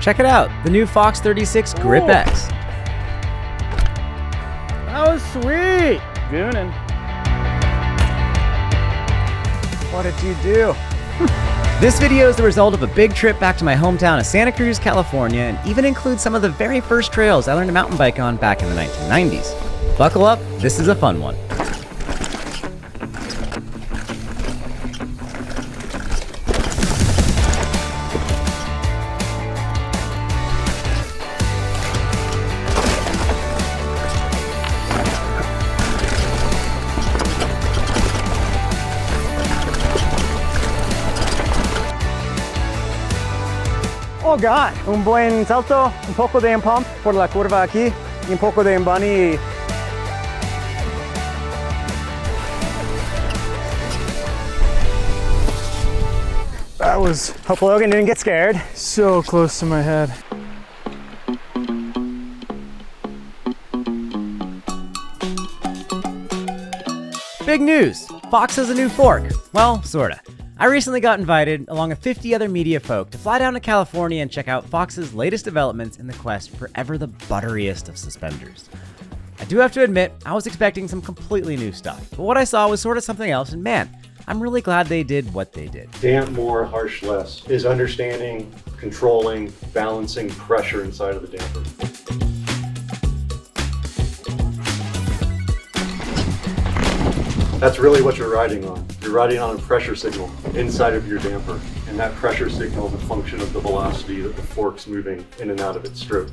Check it out, the new Fox 36 GripX. That was sweet. Goonin'. What did you do? This video is the result of a big trip back to my hometown of Santa Cruz, California, and even includes some of the very first trails I learned to mountain bike on back in the 1990s. Buckle up, this is a fun one. Oh God, un buen salto, un poco de pump por la curva aquí, y un poco de bunny. That was, hope Logan didn't get scared. So close to my head. Big news! Fox has a new fork. Well, sorta. I recently got invited, along with 50 other media folk, to fly down to California and check out Fox's latest developments in the quest for ever the butteriest of suspenders. I do have to admit, I was expecting some completely new stuff, but what I saw was sort of something else, and man, I'm really glad they did what they did. Damp more, harsh less is understanding, controlling, balancing pressure inside of the damper. That's really what you're riding on. You're riding on a pressure signal inside of your damper, and that pressure signal is a function of the velocity that the fork's moving in and out of its stroke.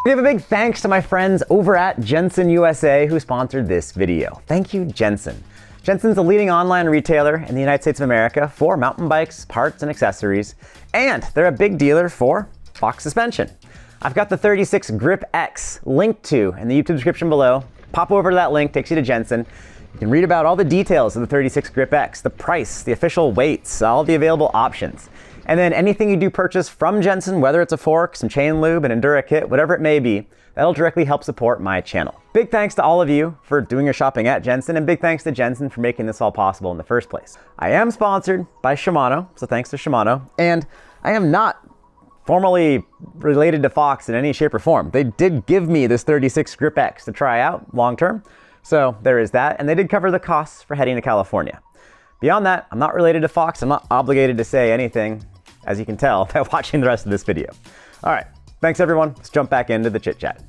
Give a big thanks to my friends over at Jenson USA who sponsored this video. Thank you, Jenson. Jenson's a leading online retailer in the United States of America for mountain bikes, parts, and accessories, and they're a big dealer for Fox suspension. I've got the 36 GripX linked to in the YouTube description below. Pop over to that link, takes you to Jenson. You can read about all the details of the 36 GripX, the price, the official weights, all the available options. And then anything you do purchase from Jenson, whether it's a fork, some chain lube, an Endura kit, whatever it may be, that'll directly help support my channel. Big thanks to all of you for doing your shopping at Jenson, and big thanks to Jenson for making this all possible in the first place. I am sponsored by Shimano, so thanks to Shimano, and I am not formally related to Fox in any shape or form. They did give me this 36 GripX to try out long term. So there is that, and they did cover the costs for heading to California. Beyond that, I'm not related to Fox. I'm not obligated to say anything, as you can tell by watching the rest of this video. All right, thanks everyone. Let's jump back into the chit chat.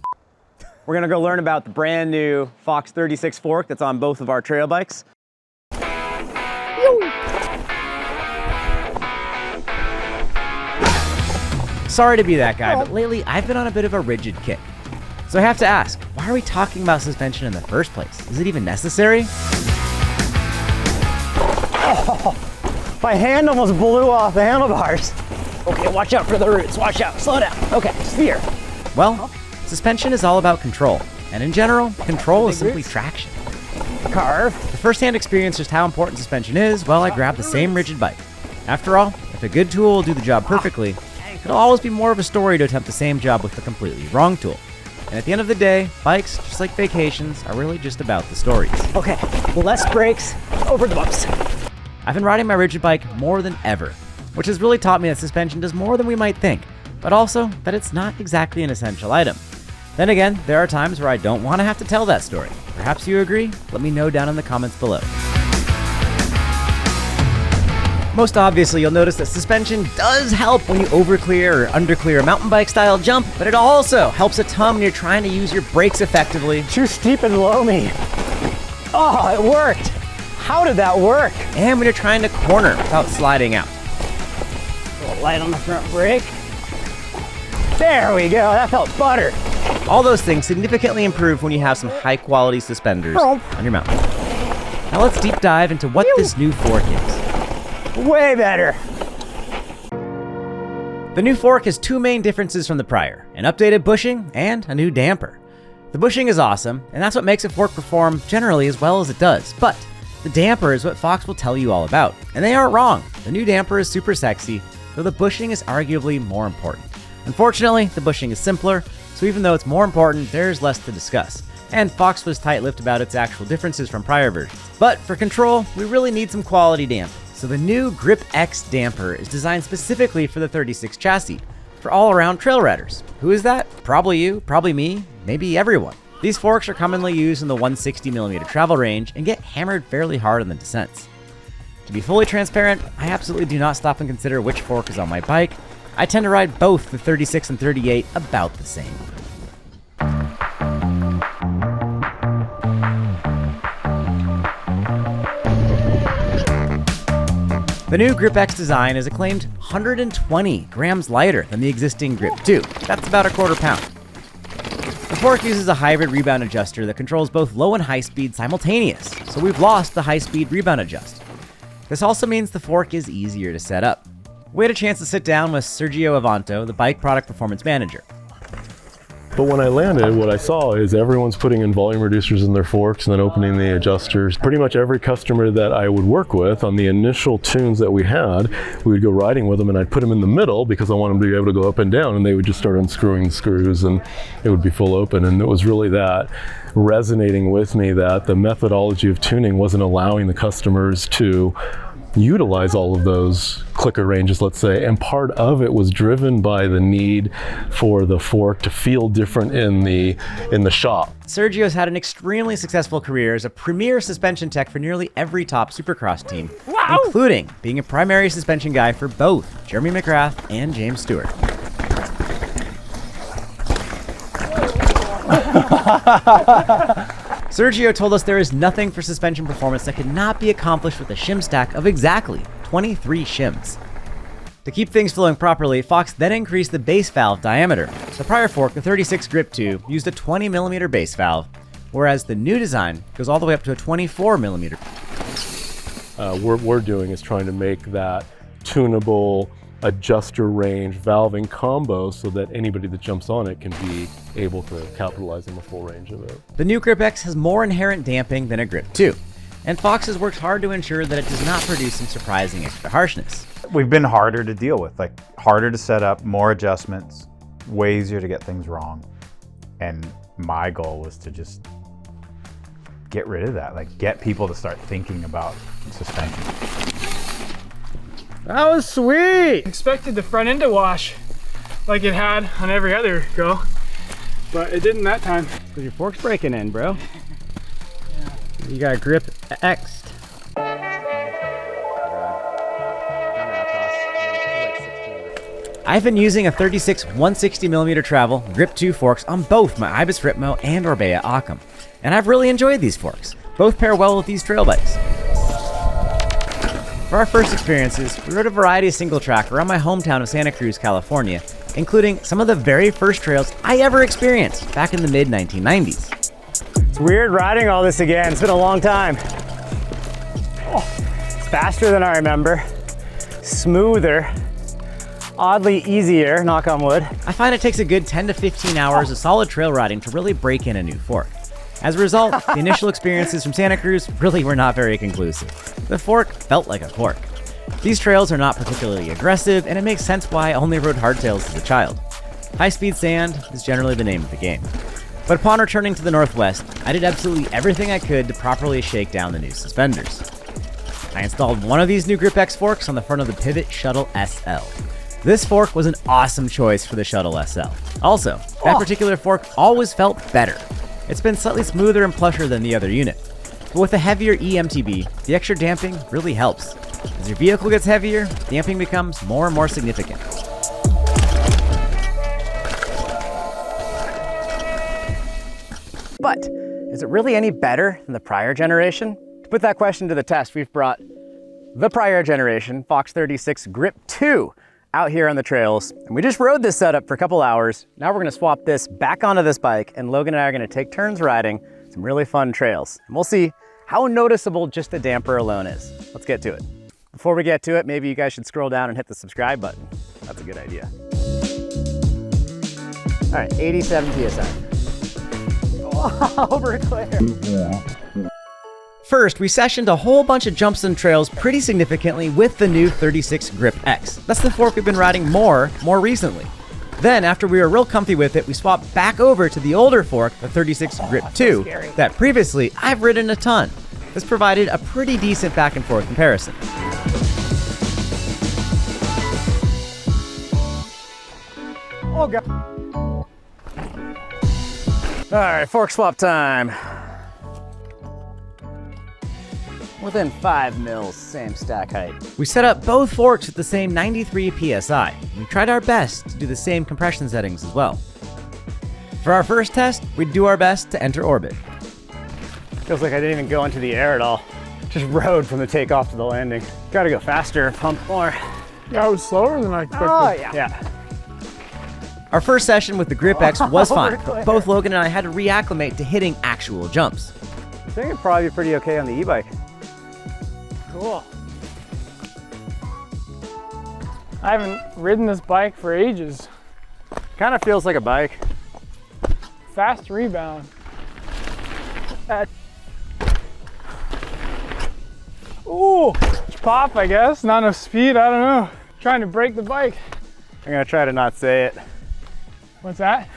We're gonna go learn about the brand new Fox 36 fork that's on both of our trail bikes. Sorry to be that guy, but lately I've been on a bit of a rigid kick. So I have to ask, why are we talking about suspension in the first place? Is it even necessary? Oh, my hand almost blew off the handlebars. Okay, watch out for the roots. Watch out, slow down. Okay, steer. Well, suspension is all about control. And in general, control is simply traction. Carve. The first-hand experience just how important suspension is, well, I grabbed the same rigid bike. After all, if a good tool will do the job perfectly, it'll always be more of a story to attempt the same job with a completely wrong tool. And at the end of the day, bikes, just like vacations, are really just about the stories. Okay, less brakes, over the bumps. I've been riding my rigid bike more than ever, which has really taught me that suspension does more than we might think, but also that it's not exactly an essential item. Then again, there are times where I don't want to have to tell that story. Perhaps you agree? Let me know down in the comments below. Most obviously, you'll notice that suspension does help when you overclear or underclear a mountain bike style jump, but it also helps a ton when you're trying to use your brakes effectively. Too steep and loamy. Oh, it worked. How did that work? And when you're trying to corner without sliding out. A little light on the front brake. There we go, that felt butter. All those things significantly improve when you have some high quality suspenders on your mountain. Now let's deep dive into what this new fork is. Way better. The new fork has two main differences from the prior, an updated bushing and a new damper. The bushing is awesome, and that's what makes a fork perform generally as well as it does, but the damper is what Fox will tell you all about, and they aren't wrong. The new damper is super sexy, though the bushing is arguably more important. Unfortunately, the bushing is simpler, so even though it's more important, there's less to discuss. And Fox was tight-lipped about its actual differences from prior versions. But for control, we really need some quality damping. So the new GripX damper is designed specifically for the 36 chassis. for all-around trail riders. Who is that? Probably you, probably me, maybe everyone. These forks are commonly used in the 160mm travel range and get hammered fairly hard on the descents. To be fully transparent, I absolutely do not stop and consider which fork is on my bike. I tend to ride both the 36 and 38 about the same. The new GripX design is a claimed 120 grams lighter than the existing Grip 2. That's about a quarter pound. The fork uses a hybrid rebound adjuster that controls both low and high speed simultaneous, so we've lost the high speed rebound adjust. This also means the fork is easier to set up. We had a chance to sit down with Sergio Avanto, the bike product performance manager. But when I landed, what I saw is everyone's putting in volume reducers in their forks and then opening the adjusters. Pretty much every customer that I would work with on the initial tunes that we had, we would go riding with them and I'd put them in the middle because I want them to be able to go up and down, and they would just start unscrewing the screws and it would be full open. And it was really that resonating with me that the methodology of tuning wasn't allowing the customers to utilize all of those clicker ranges, let's say, and part of it was driven by the need for the fork to feel different in the shop. Sergio's had an extremely successful career as a premier suspension tech for nearly every top Supercross team, including being a primary suspension guy for both Jeremy McGrath and James Stewart. Sergio told us there is nothing for suspension performance that could not be accomplished with a shim stack of exactly 23 shims. To keep things flowing properly, Fox then increased the base valve diameter. The prior fork, the 36 Grip 2, used a 20mm base valve, whereas the new design goes all the way up to a 24mm. What we're doing is trying to make that tunable adjuster range valving combo so that anybody that jumps on it can be able to capitalize on the full range of it. The new GripX has more inherent damping than a Grip 2, and Fox has worked hard to ensure that it does not produce some surprising extra harshness. We've been harder to deal with, like harder to set up, more adjustments, way easier to get things wrong. And my goal was to just get rid of that, like get people to start thinking about suspension. That was sweet. Expected the front end to wash like it had on every other go, but it didn't that time. Because your fork's breaking in, bro. You got GripX. I've been using a 36 160mm travel Grip 2 forks on both my Ibis Ripmo and Orbea Occam, and I've really enjoyed these forks. Both pair well with these trail bikes. For our first experiences, we rode a variety of single track around my hometown of Santa Cruz, California, including some of the very first trails I ever experienced back in the mid-1990s. It's weird riding all this again. It's been a long time. Oh, it's faster than I remember. Smoother. Oddly easier, knock on wood. I find it takes a good 10 to 15 hours of solid trail riding to really break in a new fork. As a result, the initial experiences from Santa Cruz really were not very conclusive. The fork felt like a cork. These trails are not particularly aggressive, and it makes sense why I only rode hardtails as a child. High-speed sand is generally the name of the game. But upon returning to the Northwest, I did absolutely everything I could to properly shake down the new suspenders. I installed one of these new GripX forks on the front of the Pivot Shuttle SL. This fork was an awesome choice for the Shuttle SL. Also, that particular fork always felt better. It's been slightly smoother and plusher than the other unit. But with a heavier EMTB, the extra damping really helps. As your vehicle gets heavier, damping becomes more and more significant. But is it really any better than the prior generation? To put that question to the test, we've brought the prior generation, Fox 36 Grip 2, out here on the trails. And we just rode this setup for a couple hours. Now we're gonna swap this back onto this bike, and Logan and I are gonna take turns riding some really fun trails. And we'll see how noticeable just the damper alone is. Let's get to it. Before we get to it, maybe you guys should scroll down and hit the subscribe button. That's a good idea. All right, 87 PSI. Oh, over clear. First, we sessioned a whole bunch of jumps and trails pretty significantly with the new 36 GripX. That's the fork we've been riding more recently. Then, after we were real comfy with it, we swapped back over to the older fork, the 36 Grip 2, that previously I've ridden a ton. This provided a pretty decent back and forth comparison. Oh, God. All right, fork swap time. Within 5 mils, same stack height. We set up both forks at the same 93 PSI. We tried our best to do the same compression settings as well. For our first test, we'd do our best to enter orbit. Feels like I didn't even go into the air at all. Just rode from the takeoff to the landing. Gotta go faster, pump more. Yeah, it was slower than I expected. Oh, yeah. Our first session with the GripX was fine, but both Logan and I had to reacclimate to hitting actual jumps. I think it'd probably be pretty okay on the e-bike. Cool. I haven't ridden this bike for ages. Kind of feels like a bike. Fast rebound. Ooh, pop, I guess. Not enough speed, I don't know. Trying to break the bike. I'm gonna try to not say it. What's that?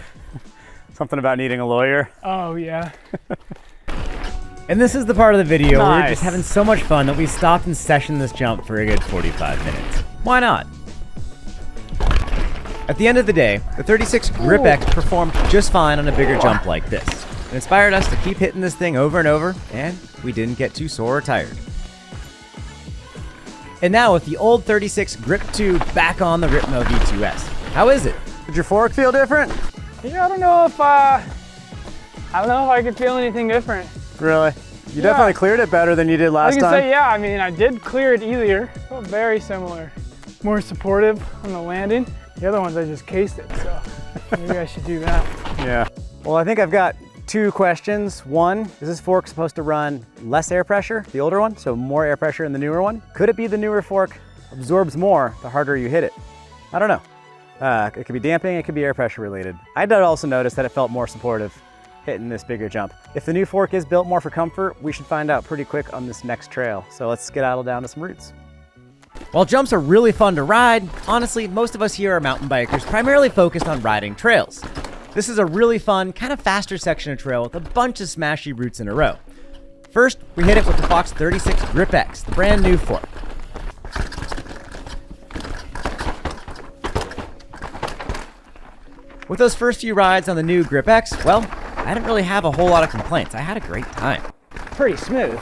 Something about needing a lawyer. Oh, yeah. And this is the part of the video where we're Nice. just having so much fun that we stopped and sessioned this jump for a good 45 minutes. Why not? At the end of the day, the 36 GripX performed just fine on a bigger jump like this. It inspired us to keep hitting this thing over and over, and we didn't get too sore or tired. And now with the old 36 Grip 2 back on the Ripmo V2S. How is it? Did your fork feel different? Yeah, I don't know if I could feel anything different. Really? You Yeah. definitely cleared it better than you did I last can time. say, yeah, I mean, I did clear it easier. Felt very similar. More supportive on the landing. The other ones I just cased it, so maybe I should do that. Yeah. Well, I think I've got 2 questions. One, is this fork supposed to run less air pressure, the older one, so more air pressure in the newer one? Could it be the newer fork absorbs more the harder you hit it? I don't know. It could be damping, it could be air pressure related. I did also notice that it felt more supportive hitting this bigger jump. If the new fork is built more for comfort, we should find out pretty quick on this next trail. So let's skedaddle down to some roots. While jumps are really fun to ride, honestly, most of us here are mountain bikers primarily focused on riding trails. This is a really fun, kind of faster section of trail with a bunch of smashy roots in a row. First, we hit it with the Fox 36 GripX, the brand new fork. With those first few rides on the new GripX, well, I didn't really have a whole lot of complaints. I had a great time. Pretty smooth.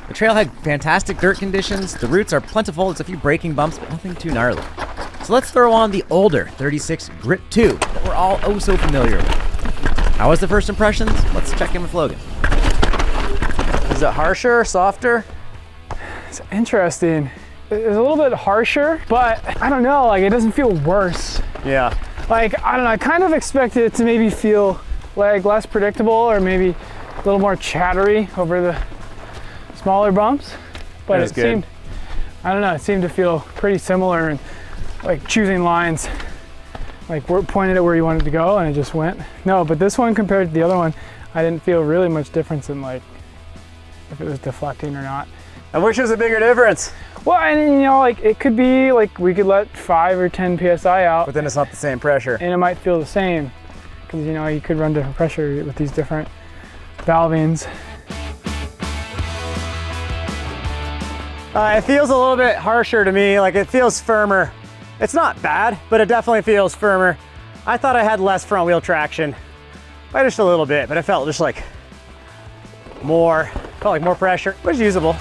The trail had fantastic dirt conditions, the roots are plentiful, there's a few braking bumps, but nothing too gnarly. So let's throw on the older 36 Grip 2 that we're all oh so familiar with. How was the first impressions? Let's check in with Logan. Is it harsher, softer? It's interesting. It's a little bit harsher, but I don't know, like it doesn't feel worse. Yeah. Like, I don't know, I kind of expected it to maybe feel like less predictable or maybe a little more chattery over the smaller bumps. But That's it good. seemed, I don't know, it seemed to feel pretty similar and like choosing lines, like we're pointed at where you wanted to go and it just went. No, but this one compared to the other one, I didn't feel really much difference in like if it was deflecting or not. And which was a bigger difference? Well, and you know, like it could be like we could let 5 or 10 PSI out But then it's not the same pressure. and it might feel the same because you know you could run different pressure with these different valvings. It feels a little bit harsher to me, like it feels firmer. It's not bad, but it definitely feels firmer. I thought I had less front wheel traction, by just a little bit, but it felt just like more pressure. It was usable.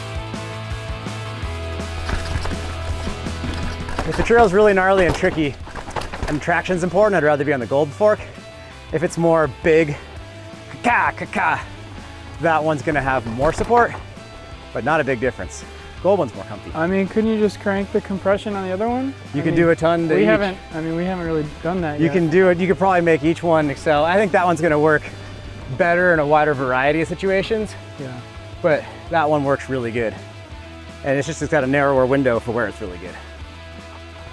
If the trail's really gnarly and tricky and traction's important, I'd rather be on the gold fork. If it's more big, that one's gonna have more support, but not a big difference. Gold one's more comfy. I mean, couldn't you just crank the compression on the other one? You can do a ton to We each. haven't really done that You yet. can do it. You could probably make each one excel. I think that one's gonna work better in a wider variety of situations, Yeah. but that one works really good. And it's got a narrower window for where it's really good.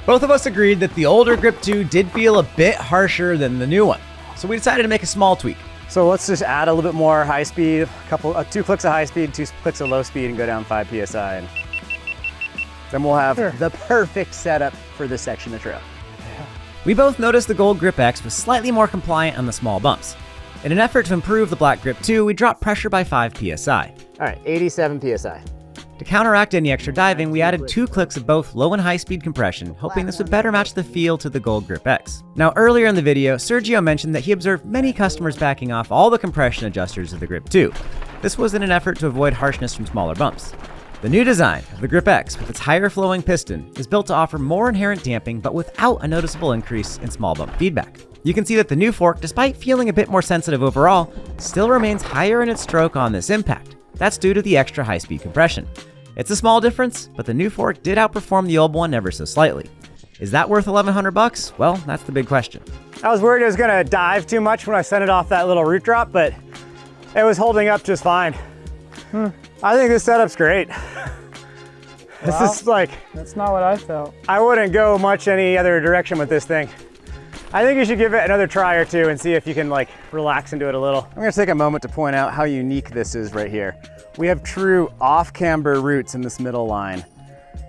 Both of us agreed that the older Grip 2 did feel a bit harsher than the new one, so we decided to make a small tweak. So let's just add a little bit more high speed, 2 clicks of high speed, 2 clicks of low speed, and go down 5 PSI. And then we'll have Sure. the perfect setup for this section of trail. We both noticed the gold GripX was slightly more compliant on the small bumps. In an effort to improve the black Grip 2, we dropped pressure by 5 PSI. All right, 87 PSI. To counteract any extra diving, we added 2 clicks of both low and high speed compression, hoping this would better match the feel to the gold GripX. Now earlier in the video, Sergio mentioned that he observed many customers backing off all the compression adjusters of the Grip 2. This was in an effort to avoid harshness from smaller bumps. The new design of the GripX, with its higher flowing piston, is built to offer more inherent damping but without a noticeable increase in small bump feedback. You can see that the new fork, despite feeling a bit more sensitive overall, still remains higher in its stroke on this impact. That's due to the extra high-speed compression. It's a small difference, but the new fork did outperform the old one ever so slightly. Is that worth $1,100? Well, that's the big question. I was worried it was gonna dive too much when I sent it off that little root drop, but it was holding up just fine. I think this setup's great. This is like... That's not what I felt. I wouldn't go much any other direction with this thing. I think you should give it another try or two and see if you can like relax into it a little. I'm gonna take a moment to point out how unique this is right here. We have true off-camber roots in this middle line.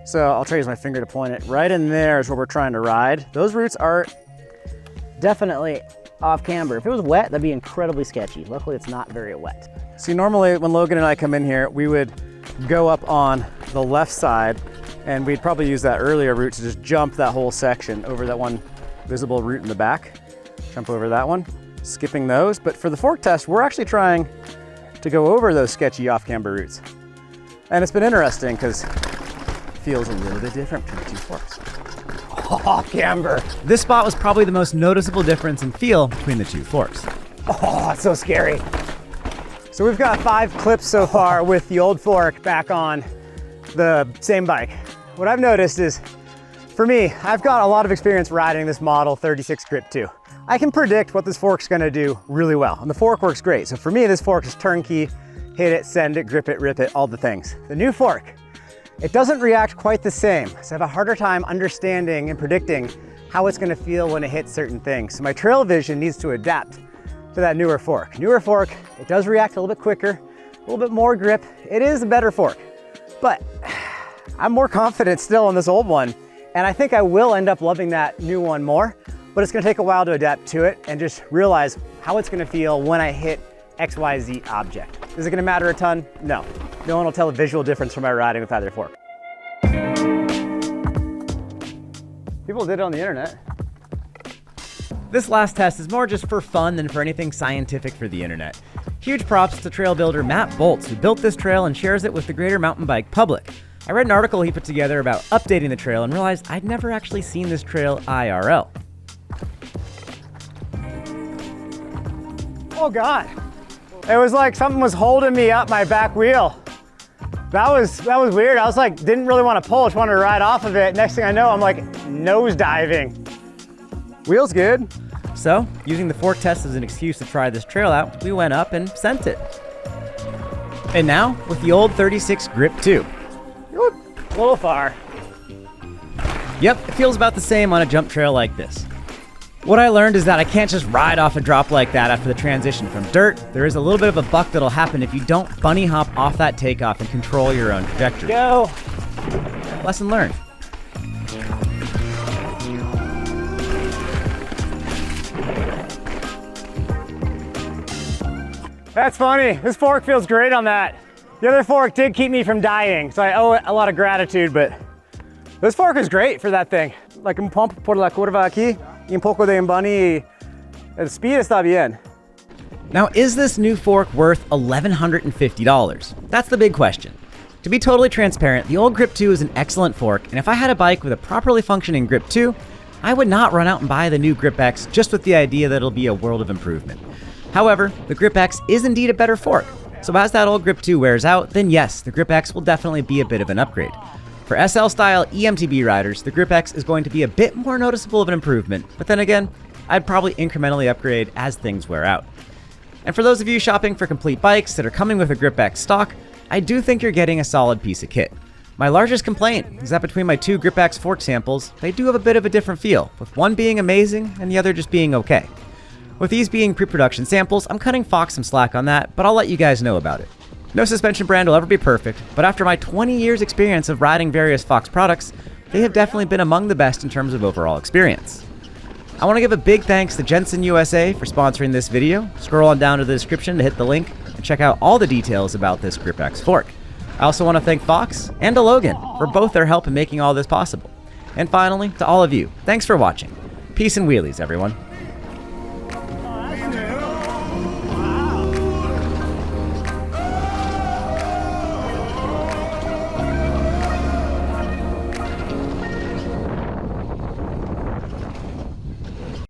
So I'll try to use my finger to point it. Right in there is where we're trying to ride. Those roots are definitely off camber. If it was wet, that'd be incredibly sketchy. Luckily, it's not very wet. See, normally when Logan and I come in here, we would go up on the left side and we'd probably use that earlier route to just jump that whole section over that one visible root in the back. Jump over that one, skipping those. But for the fork test, we're actually trying to go over those sketchy off-camber roots. And it's been interesting because it feels a little bit different between the 2 forks. Off-camber. This spot was probably the most noticeable difference in feel between the 2 forks. Oh, it's so scary. So we've got 5 clips so far with the old fork back on the same bike. What I've noticed is, for me, I've got a lot of experience riding this model 36 Grip 2. I can predict what this fork's gonna do really well, and the fork works great. So for me, this fork is turnkey, hit it, send it, grip it, rip it, all the things. The new fork, it doesn't react quite the same. So I have a harder time understanding and predicting how it's gonna feel when it hits certain things. So my trail vision needs to adapt to that newer fork. Newer fork, it does react a little bit quicker, a little bit more grip. It is a better fork, but I'm more confident still in this old one. And I think I will end up loving that new one more, but it's gonna take a while to adapt to it and just realize how it's gonna feel when I hit XYZ object. Is it gonna matter a ton? No. No one will tell a visual difference from my riding with either fork. People did it on the internet. This last test is more just for fun than for anything scientific for the internet. Huge props to trail builder Matt Boltz, who built this trail and shares it with the greater mountain bike public. I read an article he put together about updating the trail and realized I'd never actually seen this trail IRL. Oh God. It was like something was holding me up my back wheel. That was weird. I was like, didn't really want to pull, just wanted to ride off of it. Next thing I know, I'm like nose diving. Wheel's good. So, using the fork test as an excuse to try this trail out, we went up and sent it. And now, with the old 36 Grip 2. A little far. Yep, it feels about the same on a jump trail like this. What I learned is that I can't just ride off a drop like that after the transition from dirt. There is a little bit of a buck that'll happen if you don't bunny hop off that takeoff and control your own trajectory. Go. Lesson learned. That's funny. This fork feels great on that. The other fork did keep me from dying, so I owe it a lot of gratitude, but this fork is great for that thing. Like un pump por la curva aquí y un poco de bunny. El speed está bien. Now, is this new fork worth $1,150? That's the big question. To be totally transparent, the old Grip 2 is an excellent fork, and if I had a bike with a properly functioning Grip 2, I would not run out and buy the new GripX just with the idea that it'll be a world of improvement. However, the GripX is indeed a better fork. So as that old Grip 2 wears out, then yes, the GripX will definitely be a bit of an upgrade. For SL-style EMTB riders, the GripX is going to be a bit more noticeable of an improvement, but then again, I'd probably incrementally upgrade as things wear out. And for those of you shopping for complete bikes that are coming with a GripX stock, I do think you're getting a solid piece of kit. My largest complaint is that between my 2 GripX fork samples, they do have a bit of a different feel, with one being amazing and the other just being okay. With these being pre-production samples, I'm cutting Fox some slack on that, but I'll let you guys know about it. No suspension brand will ever be perfect, but after my 20 years experience of riding various Fox products, they have definitely been among the best in terms of overall experience. I want to give a big thanks to Jenson USA for sponsoring this video. Scroll on down to the description to hit the link and check out all the details about this GripX fork. I also want to thank Fox and to Logan for both their help in making all this possible. And finally, to all of you, thanks for watching. Peace and wheelies, everyone.